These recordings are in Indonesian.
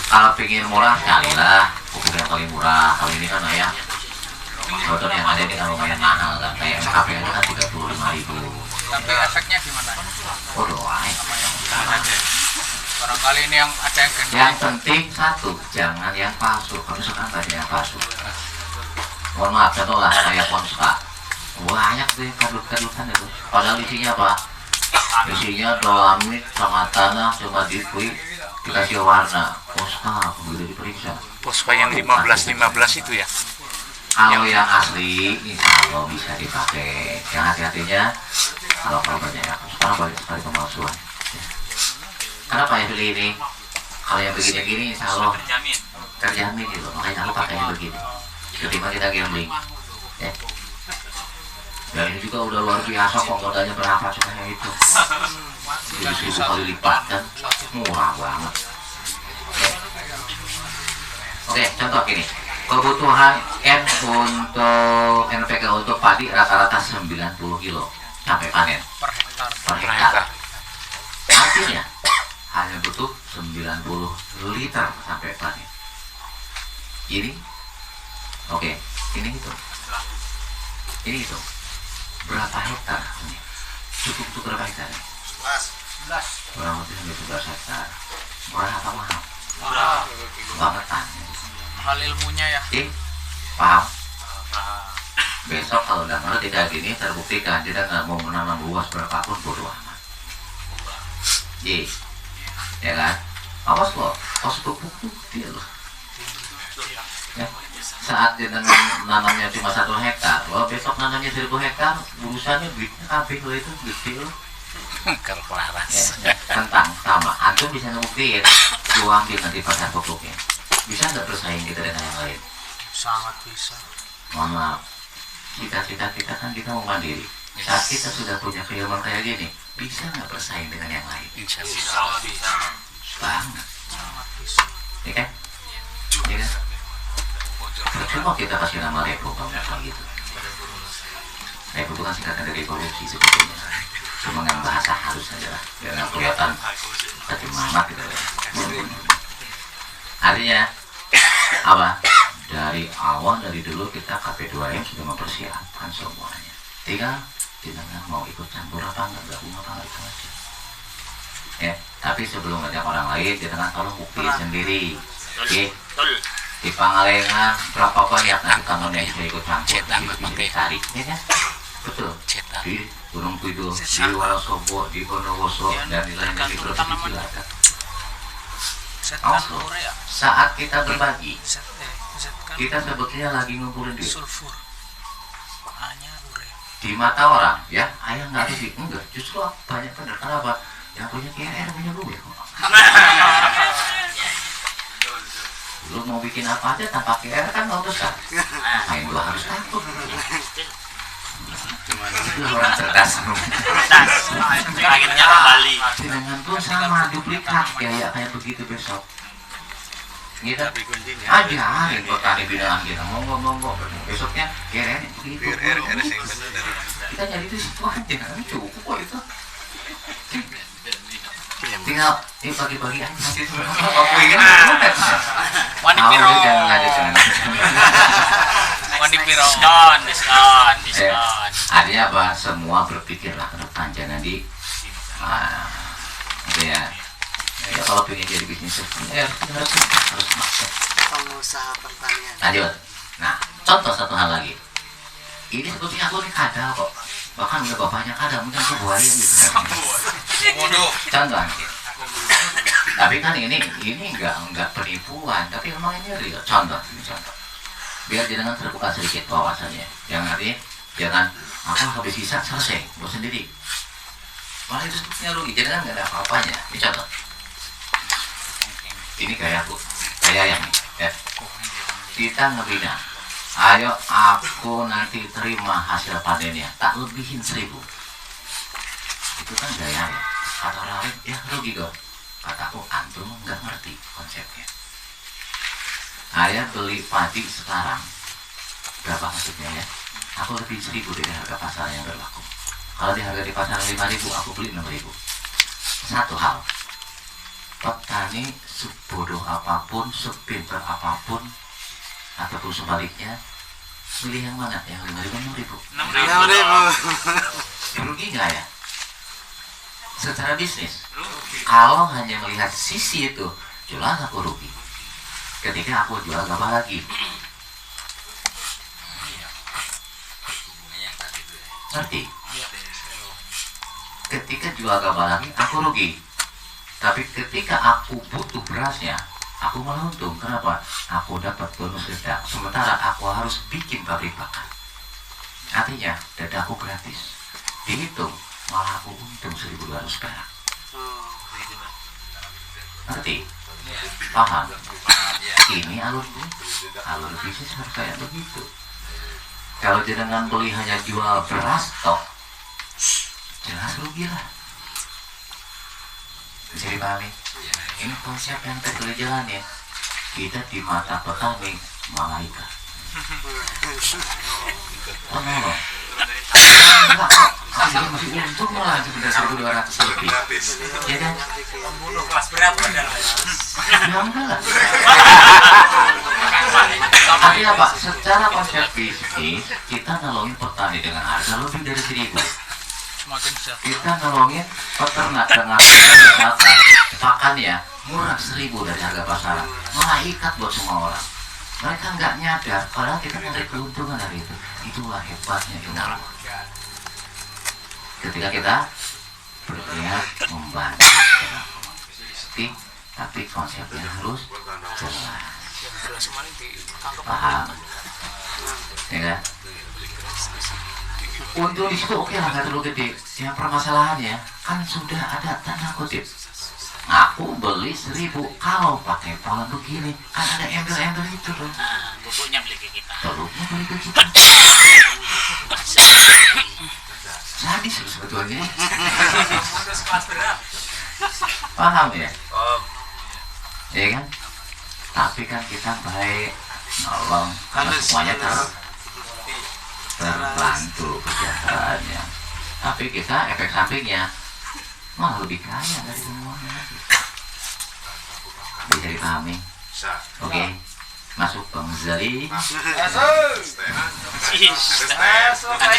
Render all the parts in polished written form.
Kalau pengen murah carilah pupuk yang paling murah. Kalau ini kan ayah motor yang ada ini kan lumayan mahal kan, kayak MKP aja kan 35.000. Tapi efeknya gimana? Oh doang. Barangkali ini yang ada yang gendong. Yang penting satu, jangan yang palsu. Kamu sekarang banyak yang palsu. Mohon maaf, contohlah kayak Ponska. Banyak deh kadut-kadutan itu. Padahal isinya apa? Isinya dolamit sama tanah cuma dikasih warna. Ponska begitu diperiksa. Pospa yang 15 itu ya. Kalau yang asli, insya Allah bisa dipakai. Yang hati-hatinya, kalau banyak ya. Sekarang banyak sekali pemalsuan. Kenapa ya pilih ini? Kalau yang begini-gini, insya Allah terjamin gitu. Makanya aku pakai yang begini. Ketimbang kita gambling. Ya. Dan ini juga udah luar biasa kok, modalnya berapa coba itu. 1.000 kali lipat kan, murah banget. Oke, contoh gini. Kebutuhan N untuk NPK untuk padi rata-rata 90 kilo sampai panen per hektar. Artinya hanya butuh 90 liter sampai panen. Ini, oke, ini itu berapa hektar? Cukup untuk berapa hektar? 11. Kurang lebih 11 hektar. Murah apa mahal? Murah. Bangetan. Hal ilmunya ya. Paham? Besok kalau udah ngerti kayak gini terbuktikan kita nggak mau menanam luas berapapun bodo amat. Ya kan? Awas loh, pas pupuk dia loh. Ya. Saat dia nanamnya cuma 1 hektar, loh besok nanamnya 1.000 hektar, urusannya duitnya kabeh loh itu gede loh. Kerlaras. Ya, tentang sama, antum bisa ngebuktiin, uang dia nanti pasar pupuknya. Bisa nggak bersaing kita dengan yang lain? Sangat bisa. Mohon maaf, cita-cita kita kan kita mau mandiri. Saat kita sudah punya keilmuan kayak gini, bisa nggak bersaing dengan yang lain? Insya Allah bisa. Banget, Sangat bisa. ya kan? Ya kan? Percuma kita kasih nama Repo kalau nggak kayak gitu. Repo itu kan singkatan dari korupsi sebetulnya. Cuma yang bahasa halus aja lah, biar nggak kelihatan tadi mamat gitu ya. Artinya apa? Dari awal, dari dulu kita KP2M sudah mempersiapkan semuanya. Tinggal jenengan mau ikut campur apa enggak, gabung apa enggak, itu aja. Ya, tapi sebelum ngajak orang lain, jenengan tolong buktiin sendiri. Oke. Di Pangalengan berapa banyak nanti temannya bisa ikut campur, bisa dicari, ya kan? Betul. Di Gunung Kidul, di Wonosobo, di Bondowoso, dan di lainnya di Provinsi Cilacap. Saat kita berbagi, kita sebetulnya lagi ngumpulin duit. Sulfur. Hanya urea. Di mata orang, ya, ayah nggak rugi. Enggak, justru banyak benar. Kenapa? Yang punya KR punya duit kok. Lu mau bikin apa aja tanpa KR kan mau besar. Main gua harus takut. Itu orang cerdas. Akhirnya kembali. Dengan pun sama duplikat kayak begitu besok. Kita ajarin petani binaan kita ngomong besoknya KR begitu. Kita jadi itu situ aja kan cukup kok itu. Tinggal ini pagi-pagi aja nanti aku ingin Wani piro. jangan lanjut jangan. Wani piro. Diskon. Artinya apa? Semua berpikirlah ke depan, jangan di gitu ya. Ya kalau pengen jadi bisnis harus pengusaha pertanian. lanjut. Nah, contoh satu hal lagi. Ini sebetulnya aku ini kadal kok. Bahkan udah bapaknya kadal, mungkin aku buaya gitu. Contoh. Tapi kan ini enggak penipuan, tapi memang ini real. Contoh. Biar jangan terbuka sedikit wawasannya. Yang artinya jangan aku habis sisa selesai, buat sendiri. Malah itu sebetulnya rugi, jangan nggak ada apa-apanya. Ini contoh. Ini kayak aku, kayak yang ini, ya. Kita ngebina. Ayo aku nanti terima hasil panennya, tak lebihin 1.000. Itu kan gaya ya. Kata orang lain, ya rugi dong. Kataku, antum nggak ngerti konsepnya. Ayah beli padi sekarang, berapa maksudnya ya? Aku lebih 1.000 dari harga pasar yang berlaku. Kalau di harga di pasar 5.000, aku beli 6.000. satu hal, petani sebodoh apapun, sepintar apapun, ataupun sebaliknya, milih yang mana? Yang 5.000, 6.000. Rugi nggak ya? Secara bisnis, kalau hanya melihat sisi itu, jelas aku rugi. Ketika aku jual gabah lagi, ngerti? Ketika jual gabah lagi, aku rugi. Tapi ketika aku butuh berasnya, aku malah untung. Kenapa? Aku dapat bonus denda. Sementara aku harus bikin pabrik pakan. Artinya, dadaku gratis. Dihitung, malah aku untung 1.200 perak. Ngerti? Paham? Ini alur bisnis harus kayak begitu. Kalau jenengan beli hanya jual beras tok, jelas rugi lah. Bisa dipahami? Ini konsep yang terkali jalan ya. Kita di mata petani malaikat. Oh no. Masih untung malah sebenarnya 1.200 lebih. Ya kan? Pembunuh kelas berat padahal. Ya enggak lah. Tapi apa? Secara konsep bisnis, kita nolongin petani dengan harga lebih dari 1.000. Semakin sehat. Kita nolongin peternak dengan harga pakannya murah 1.000 dari harga pasaran. Malaikat buat semua orang. Mereka nggak nyadar, padahal kita mencari keuntungan dari itu. Itulah hebatnya ilmu. Ketika kita berniat membantu, tapi konsepnya harus jelas. Paham? Ya kan? Untuk di situ oke lah, nggak terlalu gede. Yang permasalahannya kan sudah ada tanda kutip. Aku beli 1.000, kalau pakai pola begini kan ada embel-embel itu loh. Bubuknya beli ke kita. Telurnya beli ke kita. Sadis loh sebetulnya. Paham ya? Ya kan? Tapi kan kita baik, nolong, karena semuanya terbantu kejahatannya. Tapi kita efek sampingnya malah lebih kaya dari semuanya. Bisa dipahami? Oke, masuk Bang Zali.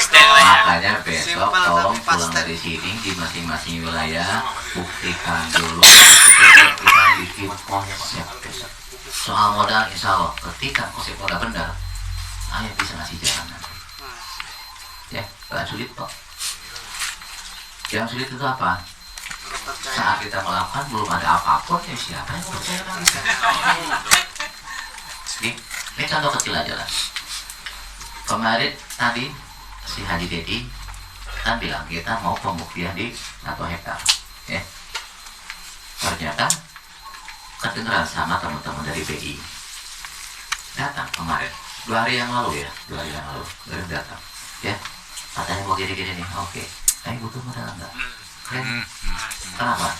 Makanya besok tolong pulang dari sini di masing-masing wilayah, buktikan dulu kita bikin konsep besok. Soal modal, insya Allah ketika konsep modal benar, ayah bisa ngasih jalan nanti. Ya, gak sulit kok. Yang sulit itu apa? Saat kita melakukan belum ada apapun, ya siapa yang percaya sama kita? Ini contoh kecil aja lah. Kemarin tadi si Haji Dedi kan bilang kita mau pembuktian di 1 hektar, ya. Ternyata kedengeran sama teman-teman dari BI datang kemarin 2 hari yang lalu ya, 2 hari yang lalu datang, ya. Katanya mau gini-gini nih, oke. Tapi butuh modal enggak? Keren. Kenapa?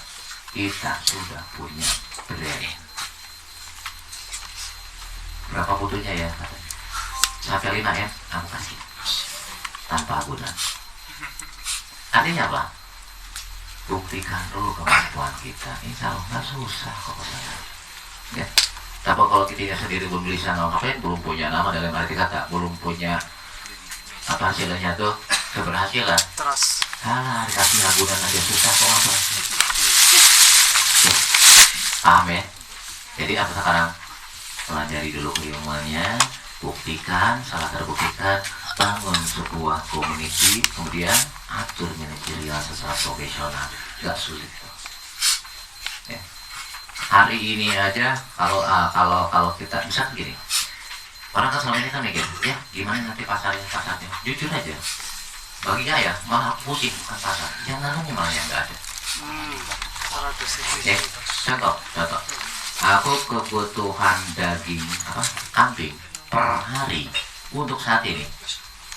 Kita sudah punya brand. Berapa butuhnya ya? Sampai 5 ya, aku kasih tanpa agunan. Artinya apa? Buktikan dulu kemampuan kita. Insya Allah nggak susah kok saya. Ya. Tapi kalau kita sendiri belum bisa ngapain, belum punya nama dalam arti kata, belum punya apa hasilnya tuh keberhasilan. Terus Dikasih agunan aja susah kok apa? Paham ya? Jadi apa sekarang? Pelajari dulu keilmuannya, buktikan, salah terbuktikan, bangun sebuah community, kemudian atur manajerial secara profesional. Gak sulit kok. Ya. Hari ini aja kalau kita bisa gini, orang kan selama ini kan mikir, ya gimana nanti pasarnya, jujur aja. Bagi saya malah pusing bukan pasar, yang nanti malah yang nggak ada. Ya, contoh, aku kebutuhan daging kambing per hari untuk saat ini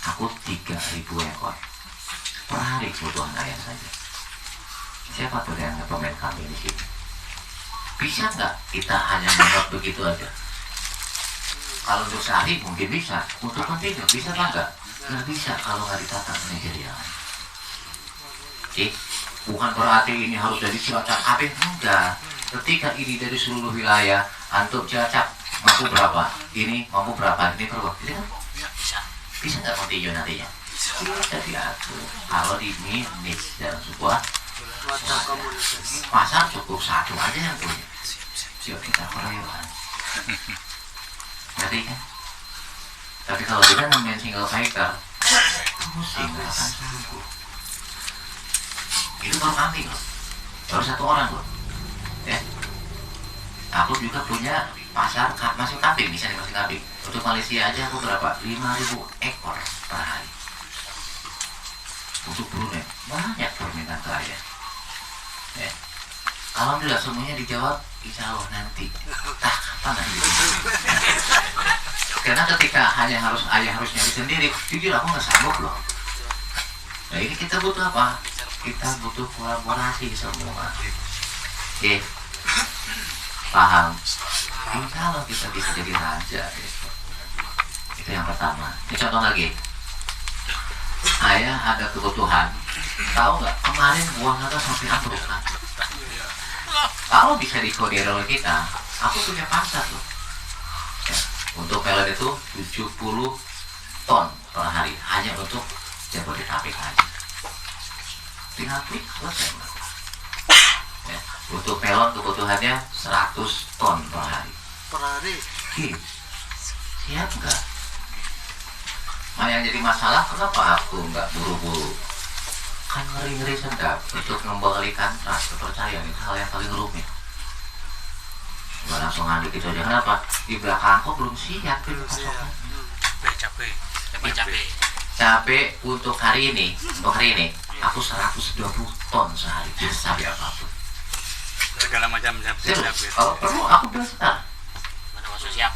aku 3.000 ekor per hari kebutuhan ayam saja. Siapa tuh yang pemain kambing di sini? Bisa nggak kita hanya menurut begitu aja? Kalau untuk sehari mungkin bisa, untuk kontinu bisa nggak? Nggak bisa kalau nggak ditata manajerial. Oke, Bukan berarti ini harus dari Cilacap Kabin, enggak. Ketika ini dari seluruh wilayah, antum Cilacap mampu berapa, ini mampu berapa, ini perlu, ini kan bisa nggak continue nantinya? Bisa diatur. Kalau di manage dalam sebuah Wadah komunitas. pasar cukup satu aja yang punya. Yuk kita koreokan. Ngerti kan? Tapi kalau kita main single fighter, pusing nggak akan sanggup. Itu baru kambing loh, baru satu orang loh. Ya, aku juga punya pasar masih kambing, misalnya masih kambing. Untuk Malaysia aja aku berapa? 5.000 ekor per hari. Untuk Brunei banyak permintaan saya. Ya. Alhamdulillah semuanya dijawab, insya Allah nanti. Tak kapan nanti? Karena ketika ayah harus nyari sendiri, jujur aku nggak sanggup loh. Nah ini kita butuh apa? Kita butuh kolaborasi semua. Oke, paham? Insya Allah kita bisa jadi raja. Gitu. Itu yang pertama. Ini contoh lagi. Ayah ada kebutuhan. Tahu nggak? Kemarin buah naga sampai ambruk kan? Kalau bisa dikodir oleh kita, aku punya pasar tuh. Ya, untuk pellet itu 70 ton per hari hanya untuk Jabodetabek aja. Tinggal klik selesai. Ya, untuk melon kebutuhannya 100 ton per hari. Per hari. Siap nggak? Nah yang jadi masalah kenapa aku nggak buru-buru? Kan ngeri-ngeri sedap untuk mengembalikan rasa kepercayaan itu hal yang paling rumit. Gak langsung ngambil gitu aja. Kenapa? Di belakangku belum siap itu pasokan. Cabai untuk hari ini, aku 120 ton sehari. Bisa cabai apapun. Segala macam cabai. Kalau perlu aku besar. Mana masuk siap?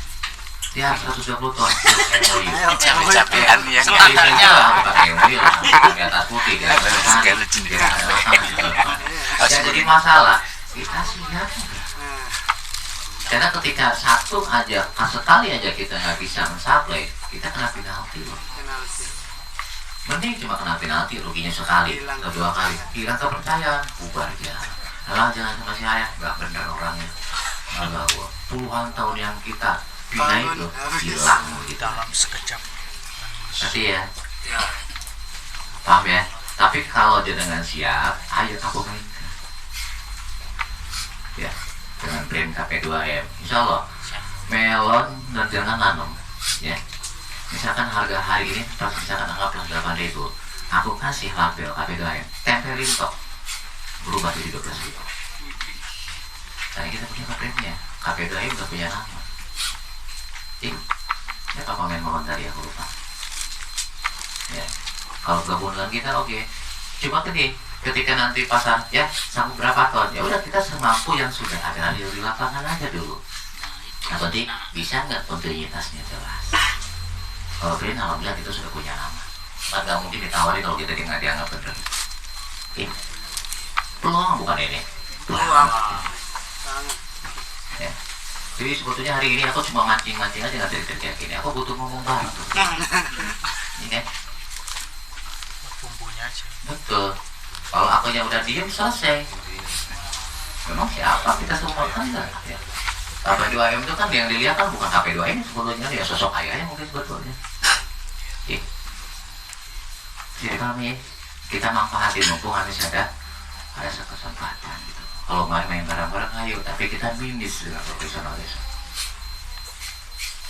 Ya 120 ton. Cabai-cabean yang standarnya aku pakai mobil di atas putih kan. Ya jadi masalah kita siap. Karena ketika satu aja, sekali aja kita nggak bisa mensuplai, kita kena penalti loh. Mending cuma kena penalti, ruginya sekali, kedua kali, hilang kepercayaan, bubar aja. Alah jangan sama si ayah, nggak benar orangnya. Alah gua puluhan tahun yang kita bina itu hilang Di dalam sekejap. Tapi ya, paham ya. Tapi kalau dia dengan siap, ayo aku mainkan. Ya, dengan brand KP2M, insya Allah melon dan jangan nanam. Ya, misalkan harga hari ini, misalkan anggaplah 8.000, aku kasih label KP2M, tempelin tok, berubah jadi 12.000. Nah kita punya brandnya, KP2M udah punya nama. Siapa komen mohon tadi aku lupa. Ya, kalau gabung dengan kita oke. Cuma gini, ketika nanti pasar ya sanggup berapa ton, ya udah kita semampu yang sudah ada di lapangan aja dulu. Yang penting bisa nggak kontinuitasnya jelas. Kalau brand alhamdulillah kita sudah punya nama. Nggak mungkin ditawari kalau kita nggak dianggap benar. Peluang bukan ini. Peluang. Ya. Jadi sebetulnya hari ini aku cuma mancing-mancing aja nggak dari kerja gini. Aku butuh ngomong bareng. Ini kan? Bumbunya aja. Betul. Kalau akunya udah diem selesai. Memang siapa kita semua kan enggak ya. KP2M itu kan yang dilihat kan bukan KP2M sebetulnya ya sosok ayahnya mungkin sebetulnya. Jadi kami kita manfaatin mumpung masih ada kesempatan gitu. Kalau main bareng-bareng ayo, tapi kita minis dengan profesionalisme.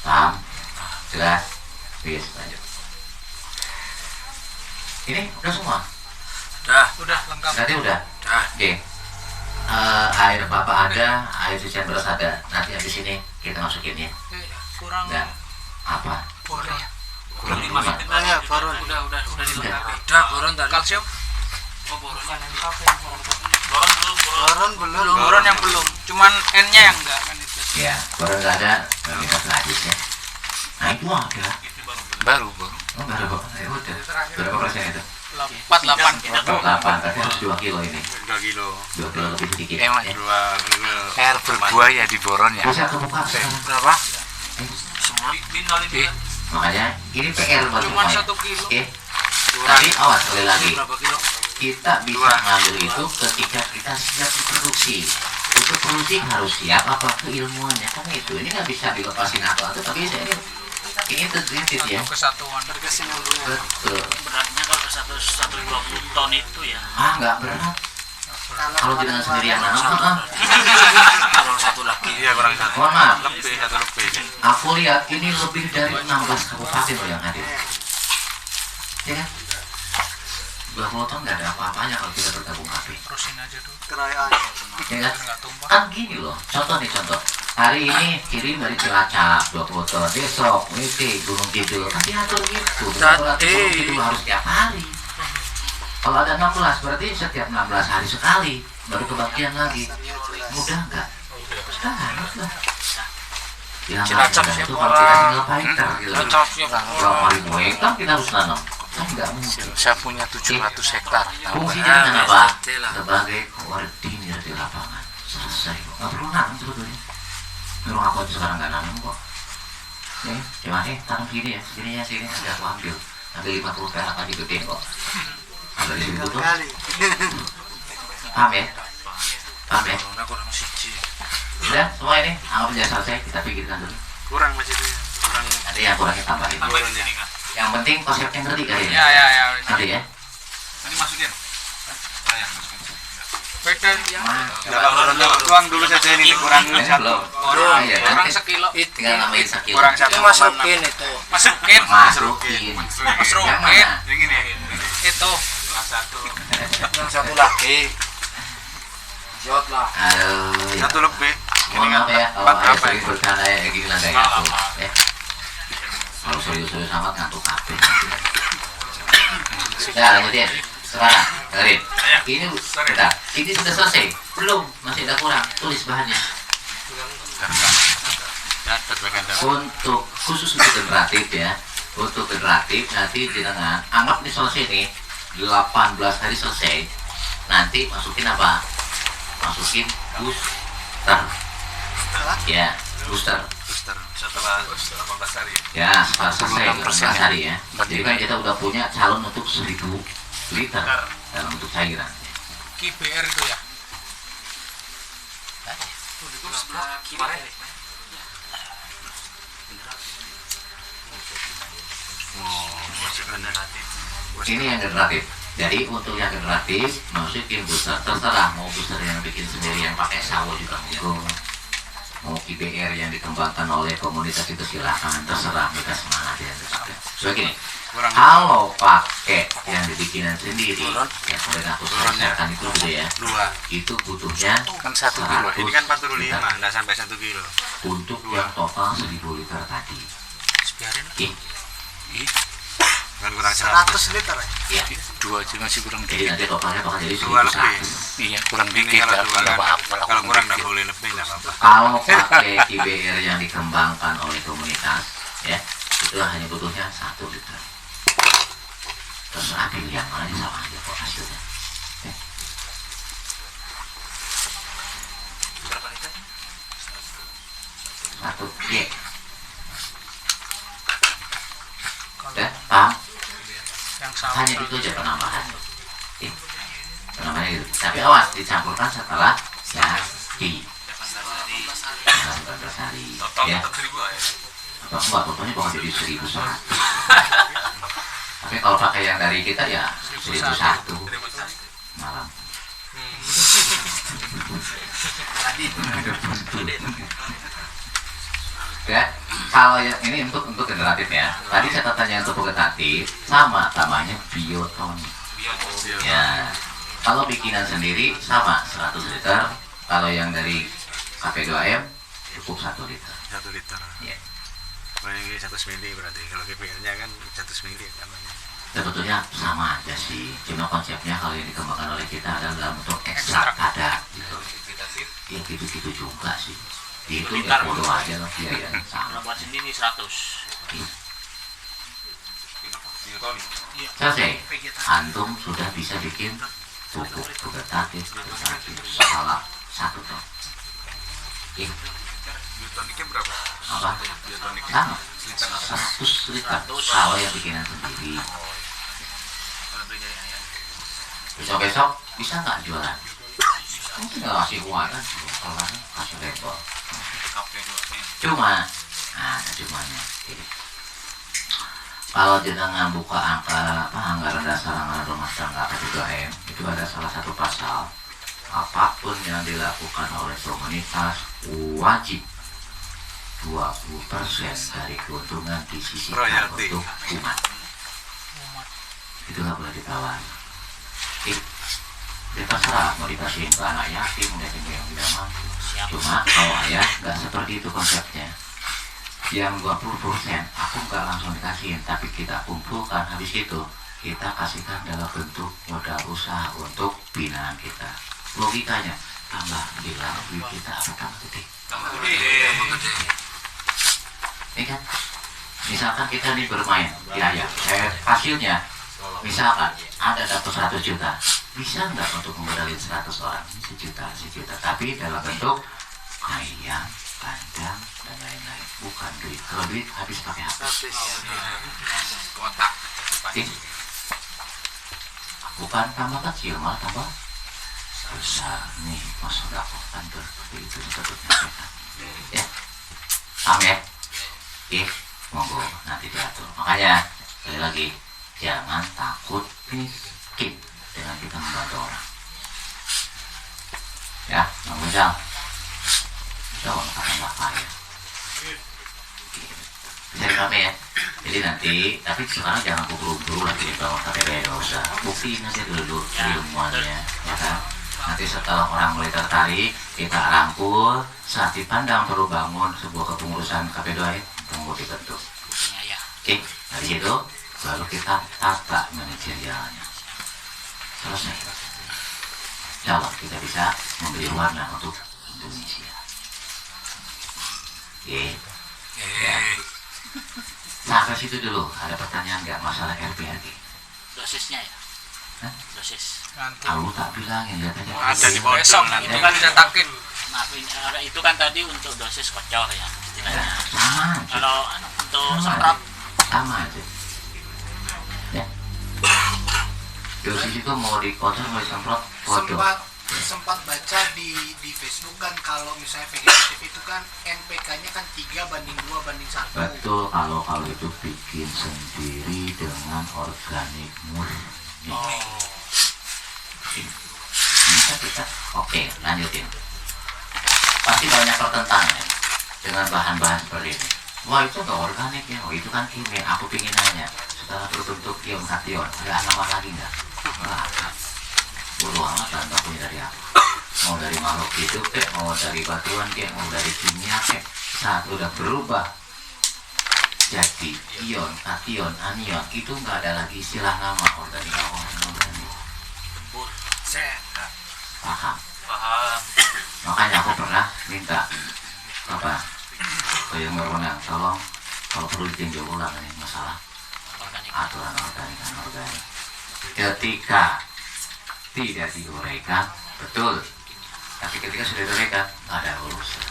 Paham? Jelas? Bis, lanjut. Ini udah semua? Udah lengkap. Berarti udah? Oke. Air apa ada, air cucian beras ada. Nanti habis ini kita masukin ya. Kurang. Dan apa? Boron. Kurang dimasukin lagi. Ya, boron. Udah dilengkapi. Udah, boron tadi. Kalsium. Boron Boron belum. Boron yang belum. Cuman N-nya yang enggak kan itu. Ya, baru nggak ada. Kita selanjutnya. Nah itu ada. baru. Oh baru. Ya udah. Berapa persen itu? 48. 48. Tapi harus 2 kilo ini. 2 kilo. 2 kilo lebih sedikit. Emang Ya. 2 kilo. Air berbuah ya di boron ya. Bisa kebuka sekarang. Berapa? Makanya ini PR buat Cuman semuanya. 1 kilo. Oke. Tapi awas sekali lagi. Berapa kilo? kita bisa ngambil itu ketika kita siap diproduksi. Untuk produksi harus siap apa keilmuannya kan itu. Ini nggak bisa dilepasin atau tapi ini terjadi ya. Kesatuan. Betul. Beratnya kalau 120 ton itu ya. Nggak berat. Kalau dengan sendirian Kalau satu lagi. Iya kurang satu. mohon maaf. Lebih satu lebih. Aku lihat ini lebih dari 16 kabupaten loh yang hadir. Ya kan? 20 ton nggak ada apa-apanya kalau kita bergabung KP. Terusin aja dulu. Kerayaan. Ya kan? Nggak tumpah. Kan gini loh, contoh nih contoh. Hari ini kirim dari Cilacap 20 ton, besok ini Gunung Kidul. Kan diatur gitu. Gunung Kidul harus tiap hari. Kalau ada 16 berarti setiap 16 hari sekali baru kebagian lagi. Mudah nggak? Sangat lah. Ya Cilacap nggak siapa itu kalau kita tinggal orang? fighter gitu. Cocoknya Kalau hari hektar kita harus nanam. Kan nggak mungkin. Saya punya 700 hektar. Fungsinya dengan apa? Sebagai koordinir di lapangan. Selesai. Nggak perlu nanam sebetulnya. Memang aku aja sekarang nggak nanam kok. Nih, cuma tanam sini ya, sini nanti aku ambil. Ambil 50 perak aja gede kok. Ambil di sini tuh. Kali. Paham ya? Paham ya? Corona kurang siji. Udah, semua ini anggap aja selesai. Kita pikirkan dulu. Kurang masih itu. Kurang Nanti yang kurangnya tambahin. turunnya. Yang penting konsepnya ngerti kali Ya ya. ya ya. Ngerti ya? Ini masukin. Beda Tuang dulu saja ini kurangnya Belum. orang Iya, orang nanti sekilo. tinggal nambahin sekilo. Kurang satu. Masukin itu. Masukin. Masukin. Masukin. Yang mana? Yang ini. Itu. Yang satu lagi. Jod lah. Aduh, ya. Satu lebih. Mohon maaf ya kalau Empat saya apa sering ya? bercanda ya kayak gini lah gak aku ya. Kalau serius-serius amat ngantuk HP. Ya lanjutin. Sekarang, dengerin. Ini bentar. Ini sudah selesai. Belum, masih ada kurang. Tulis bahannya. Dapat bagian dapat. Untuk khusus untuk generatif ya. Untuk generatif nanti di tengah. Anggap ini selesai nih. 18 hari selesai. Nanti masukin apa? Masukin booster. Ya, booster. Booster setelah 18 hari. Ya, setelah selesai 26% 18 hari ya. Jadi kan kita udah punya calon untuk 1000 liter dalam bentuk cairan. KBR itu ya. Ini yang generatif. Jadi untuk yang generatif masukin booster terserah mau booster yang bikin sendiri yang pakai sawo juga monggo. Mau KBR yang dikembangkan oleh komunitas itu silakan terserah kita semangat ya. So gini, kalau pakai yang dibikinan sendiri yang kemudian aku selesaikan itu gitu ya, Dua. itu butuhnya Kan 1 kilo. Ini kan 45, enggak sampai 1 kilo. untuk yang total 1000 liter tadi. Biarin. Ih, Kan kurang 100 liter ya? ya. 2 aja masih kurang Jadi nanti totalnya bakal jadi 2 lebih. 1100. Iya, kurang Gitu, dikit. ya, Enggak Kalau apa-apa. kalau Kalau kurang enggak boleh lebih enggak apa-apa. Kalau pakai KBR yang dikembangkan oleh komunitas, ya itu hanya butuhnya 1 liter. Terserah pilih yang mana sama aja kok hasilnya. Ya. berapa liter? 1 Y. Ya, paham? Yang sama. Hanya itu aja penambahan. Ya. Penambahannya itu. Tapi awas dicampurkan setelah jadi. 19 hari. Ya. Atau enggak, totalnya bakal jadi 1100. Tapi kalau pakai yang dari kita ya 1001 malam. Ya, kalau yang ini untuk generatif ya. Tadi catatannya untuk vegetatif sama namanya biotonik. Ya, kalau bikinan sendiri sama 100 liter. Kalau yang dari KP2M cukup 1 liter. 1 liter. Ya. Kalau ini 100 mili berarti. Kalau GPL-nya kan 100 mili namanya. Sebetulnya sama aja sih. Cuma konsepnya kalau yang dikembangkan oleh kita adalah dalam bentuk ekstrak ada. Gitu. Ya gitu-gitu juga sih. Itu ya bodoh aja lah dia ya. Sama. Buat sendiri 100. Selesai. Antum sudah bisa bikin pupuk vegetatif skala 1 ton. Oke. Biotoniknya berapa? Apa? Sama. 100 liter. Kalau yang bikinan sendiri. besok-besok bisa nggak jualan? Mungkin nggak kasih uang kan, jualan kasih label. Cuma, ada cumanya. Kalau jenengan buka angka anggaran dasar anggaran rumah tangga K3M, itu ada salah satu pasal, apapun yang dilakukan oleh komunitas wajib 20% dari keuntungan disisihkan Royalty. untuk umat. Itu nggak boleh ditawar. Dia terserah mau dikasihin ke anak yatim, mau dikasihin ke yang tidak mampu. Cuma kalau ayah nggak seperti itu konsepnya. Yang 20% aku nggak langsung dikasihin, tapi kita kumpulkan, habis itu kita kasihkan dalam bentuk modal usaha untuk binaan kita. Logikanya tambah gila duit kita apa tambah gede? Tambah gede. Ini kan, misalkan kita nih bermain, ya hasilnya, misalkan ada dapat 100 juta, bisa nggak untuk memodalin 100 orang, sejuta, tapi dalam bentuk ayam, kandang, dan lain-lain, bukan duit. Kalau duit habis pakai apa? Kotak. Bukan tambah kecil, malah tambah besar. Nih, masuk dakwah kan seperti itu sebetulnya. Ya, paham ya? Monggo nanti diatur. Makanya sekali lagi jangan takut miskin dengan kita membantu orang. Ya, Bang Rizal. Jauh katakanlah kaya. Bisa rame ya. Jadi nanti, tapi sekarang jangan buru-buru lagi dibangun KTP, nggak usah. Buktiin aja dulu ilmuannya, ya kan? Nanti setelah orang mulai tertarik, kita rangkul. Saat dipandang perlu bangun sebuah kepengurusan KP2, tunggu dibentuk. Oke, dari itu baru kita tata manajerialnya. Selesai. Insya Allah kita bisa memberi warna untuk Indonesia. Oke. Ya. Sampai situ dulu. Ada pertanyaan nggak masalah RPRG? Dosisnya ya? Hah? Dosis. Aku tak bilangin katanya. Ada di modul Besok nanti. itu kan dicetakin. Maafin, itu kan tadi untuk dosis kocor ya istilahnya. Sama aja. Kalau untuk Sama semprot aja. Sama aja. Ya. Dosis itu mau dikocor mau disemprot foto. sempat baca di Facebook kan kalau misalnya vegetatif itu kan NPK-nya kan 3:2:1. Betul, kalau itu bikin sendiri dengan organik murni. Ini kan kita, oke, lanjutin. Pasti banyak pertentangan dengan bahan-bahan seperti ini. Wah, itu nggak organik ya, oh itu kan kimia. Aku pingin nanya, setelah berbentuk ion kation, ada nama lagi nggak? Nggak. Bodoh amat bahan bakunya dari apa? Mau dari makhluk hidup kek, mau dari batuan kek, mau dari kimia kek. Saat udah berubah jadi ion, kation, anion, itu nggak ada lagi istilah nama organik organik. Paham? Paham. Makanya aku pernah minta apa? Ke yang berwenang, tolong kalau perlu ditinjau ulang ini masalah aturan organik. Ketika tidak diuraikan, betul. Tapi ketika sudah diuraikan, ada urusan.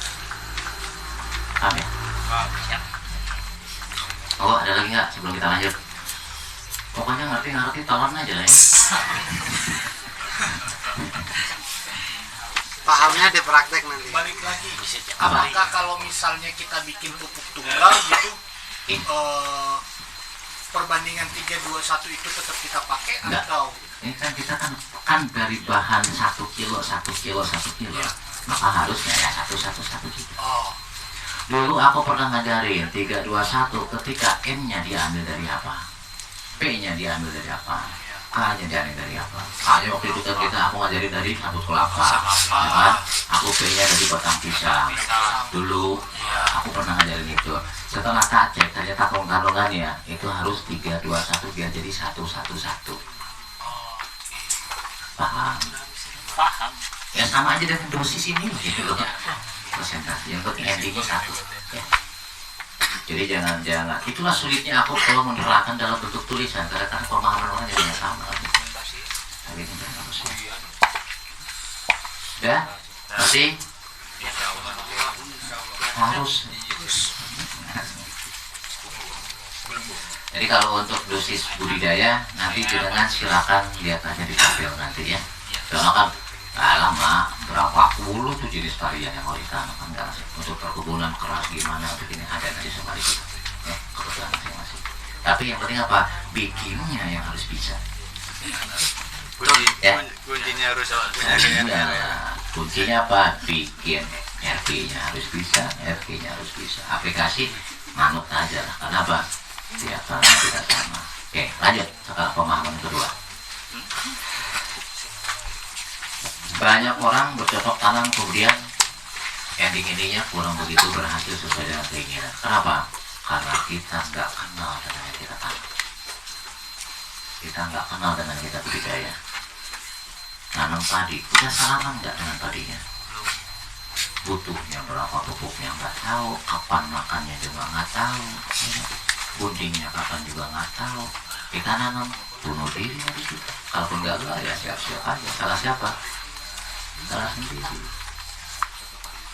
Paham ya? siap. Oh, ada lagi nggak sebelum kita lanjut? Pokoknya ngerti tolong aja lah ya. Pahamnya di praktek nanti. Balik lagi, Apa? apakah kalau misalnya kita bikin pupuk tunggal gitu perbandingan 3:2:1 itu tetap kita pakai Enggak. atau Ini kan kita kan dari bahan 1 kilo, maka harusnya ya 1 kilo. Dulu aku pernah ngajarin 3:2:1 ketika M-nya diambil dari apa, P-nya diambil dari apa, A-nya diambil dari apa. A-nya waktu itu kan aku ngajarin dari sabut kelapa, ya kan? Aku P-nya dari batang pisang. Dulu aku pernah ngajarin itu. Setelah tak cek, saya tak kandungannya itu harus 3:2:1 biar jadi 1:1:1. Paham? Paham. Ya sama aja dengan dosis ini gitu loh. Presentasi yang penting endingnya 1 ya. Jadi jangan itulah sulitnya aku kalau menerangkan dalam bentuk tulisan karena pemahaman orang jadi sama. Tapi ini harus ya masih harus Jadi kalau untuk dosis budidaya nanti jenengan silakan lihat aja di tabel nanti ya. Soalnya kan lama berapa puluh tuh jenis varian yang mau ditanam kan nggak sih. Untuk perkebunan keras gimana begini ada nanti sama itu ya kebetulan masing-masing. Tapi yang penting apa bikinnya yang harus bisa. Kuncinya harus punya GR. Kuncinya apa? Bikin RP-nya harus bisa, RP-nya harus bisa. Aplikasi manut aja lah. Kenapa? Tiap tanah tidak sama. Oke, lanjut. Sekarang pemahaman kedua. Banyak orang bercocok tanam kemudian ending-endingnya kurang begitu berhasil sesuai dengan keinginan. Kenapa? Karena kita nggak kenal dengan yang kita tanam. Kita nggak kenal dengan kita budidaya. Nanam padi, udah salaman nggak dengan padinya? Butuhnya berapa pupuknya nggak tahu, kapan makannya juga nggak tahu, guntingnya kapan juga nggak tahu. Kita nanam bunuh diri habis itu. Kalaupun gagal ya siap-siap aja. Salah siapa? Salah sendiri.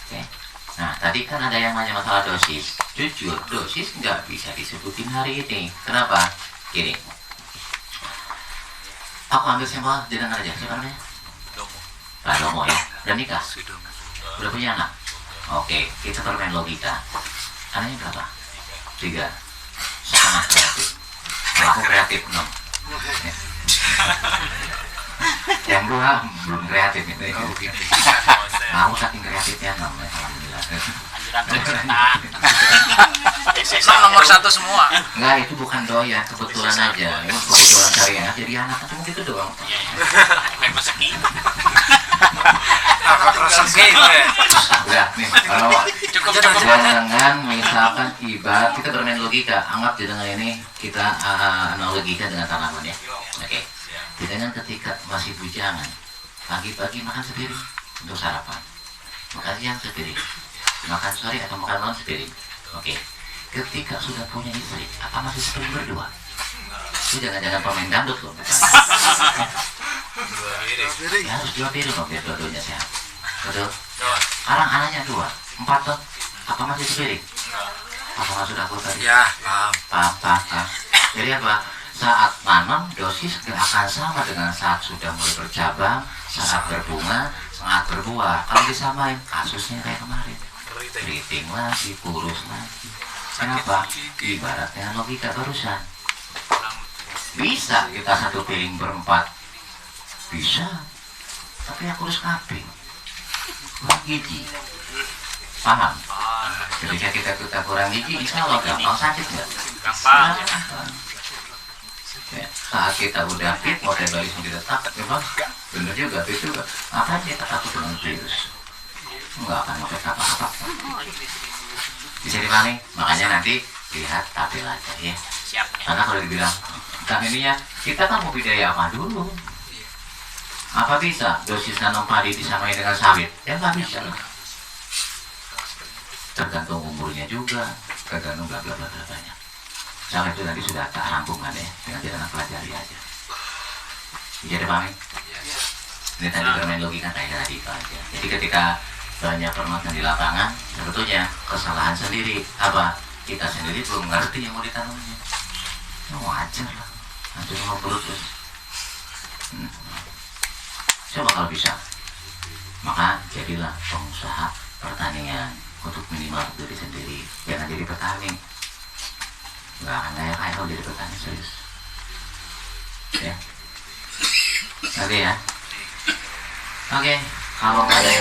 Oke. Nah tadi kan ada yang nanya masalah dosis. Jujur dosis nggak bisa disebutin hari ini. Kenapa? Gini. Aku ambil sampel jenengan aja. Siapa namanya? Pak Domo ya. Udah nikah? Udah punya anak? Oke, kita bermain logika. Anaknya berapa? 3. Setengah kreatif. Kalau aku kreatif 6. Yang 2 belum kreatif itu. Aku saking kreatifnya 6 ya. Alhamdulillah. Nomor 1 semua. Enggak, itu bukan doyan, kebetulan aja. Ini kebetulan cari anak jadi anak cuma gitu doang. Kayak rezeki. Udah nih, kalau Cukup. jangan misalkan ibarat kita bermain logika, anggap dengan ini kita analogikan dengan tanaman ya. Oke. Jangan ketika masih bujangan, pagi-pagi makan sepiring untuk sarapan, makan siang sepiring, makan sore atau makan malam sepiring. Oke. Ketika sudah punya istri, apa masih sepiring berdua? Itu jangan-jangan pemain dangdut loh, bukan? Ya harus 2 piring dong biar dua-duanya sehat. Betul? Sekarang anaknya 2, 4 tuh. Apa masih sepiring? Apa sudah aku tadi? Ya, paham. Paham. Jadi apa? Saat nanam dosis gak akan sama dengan saat sudah mulai bercabang, saat berbunga, saat berbuah. Kalau disamain kasusnya kayak kemarin, keriting lagi, kurus lagi. Kenapa? Ibaratnya logika barusan. Bisa kita 1 piring berempat, bisa. Tapi yang kurus kambing, kurang gizi. Paham? Ketika kita kurang gizi, insya Allah gampang sakit nggak? Gampang. Ya, saat kita udah fit, metabolisme kita tetap, memang benar juga, fit juga. Apa kita takut dengan virus? Nggak akan pakai apa-apa. Bisa dipahami? Makanya nanti lihat tabel aja ya. Siap. Karena kalau dibilang, kan ininya, kita kan mau budidaya apa dulu? Apa bisa dosis nanam padi disamain dengan sawit? Ya nggak bisa lah. Tergantung umurnya juga, tergantung bla bla bla banyak. Sama itu nanti sudah tak rangkuman ya, dengan jalan pelajari aja. Bisa dipahami? Ini tadi bermain logika kayak tadi itu aja. Jadi ketika banyak permasalahan di lapangan, sebetulnya kesalahan sendiri. Apa? Kita sendiri belum ngerti yang mau ditanamnya. Ya wajar lah, nanti mau terus. Coba kalau bisa, maka jadilah pengusaha pertanian untuk minimal diri sendiri. Jangan jadi petani. Nggak akan kaya kalau jadi petani serius. Ya. Oke ya. Oke. Kalau ada